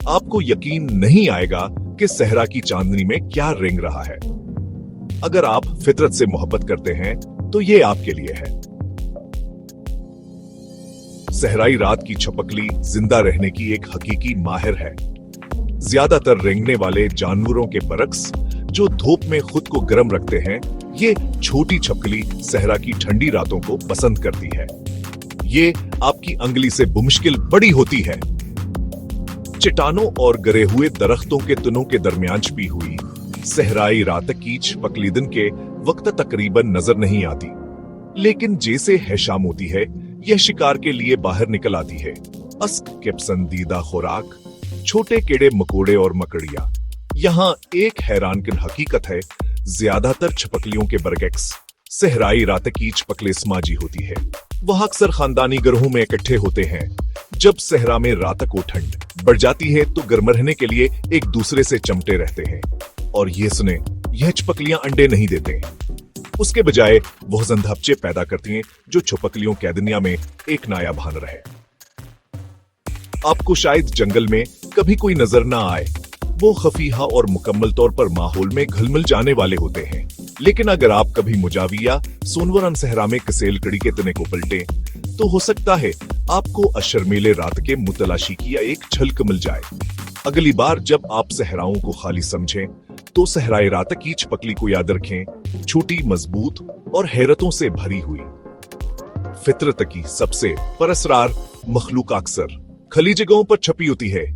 आपको यकीन नहीं आएगा कि सहरा की चांदनी में क्या रेंग रहा है। अगर आप फितरत से मोहब्बत करते हैं तो ये आपके लिए है। सहराई रात की छपकली जिंदा रहने की एक हकीकी माहिर है। ज्यादातर रेंगने वाले जानवरों के बरक्स जो धूप में खुद को गर्म रखते हैं, ये छोटी छपकली सहरा की ठंडी रातों को पसंद करती है। ये आपकी अंगली से बमुश्किल बड़ी होती है। चट्टानों और गिरे हुए दरख्तों के तनों के दरमियान छिपी हुई सहराई रात की छपकली दिन के वक्त तकरीबन नजर नहीं आती, लेकिन जैसे है शाम होती है, यह शिकार के लिए बाहर निकल आती है। अस्क के पसंदीदा खुराक छोटे कीड़े मकोड़े और मकड़ियां। यहाँ एक हैरानकुन हकीकत है, ज्यादातर छपकलियों के बरगेक्स सहराई रात की छपकले समाजी होती है। वह अक्सर खानदानी गिरोहों में इकट्ठे होते हैं। जब सहरा में रात को ठंड बढ़ जाती है तो गर्म रहने के लिए एक दूसरे से चमटे रहते हैं। और ये सुने, यह छपकलियां अंडे नहीं देते, उसके बजाय वह जंधपचे पैदा करती हैं जो छपकलियों की दुनिया में एक नया भानर है। आपको शायद जंगल में कभी कोई नजर ना आए, वो खफीहा और मुकम्मल तौर पर माहौल में घुल-मिल जाने वाले होते हैं। लेकिन अगर आप कभी मुजावी या सोनवरन सहरा में कसेल कड़ी के तने को पलटे, तो हो सकता है आपको अशर्मीले रात के मुतलाशी की या एक झलक मिल जाए। अगली बार जब आप सहराओं को खाली समझें, तो सहराई रात की छपकली को याद रखें, छोटी, मजबूत और हैरतों से भरी हुई। फितरत की सबसे परअसरार मखलूक अक्सर खली जगहों पर छपी होती है।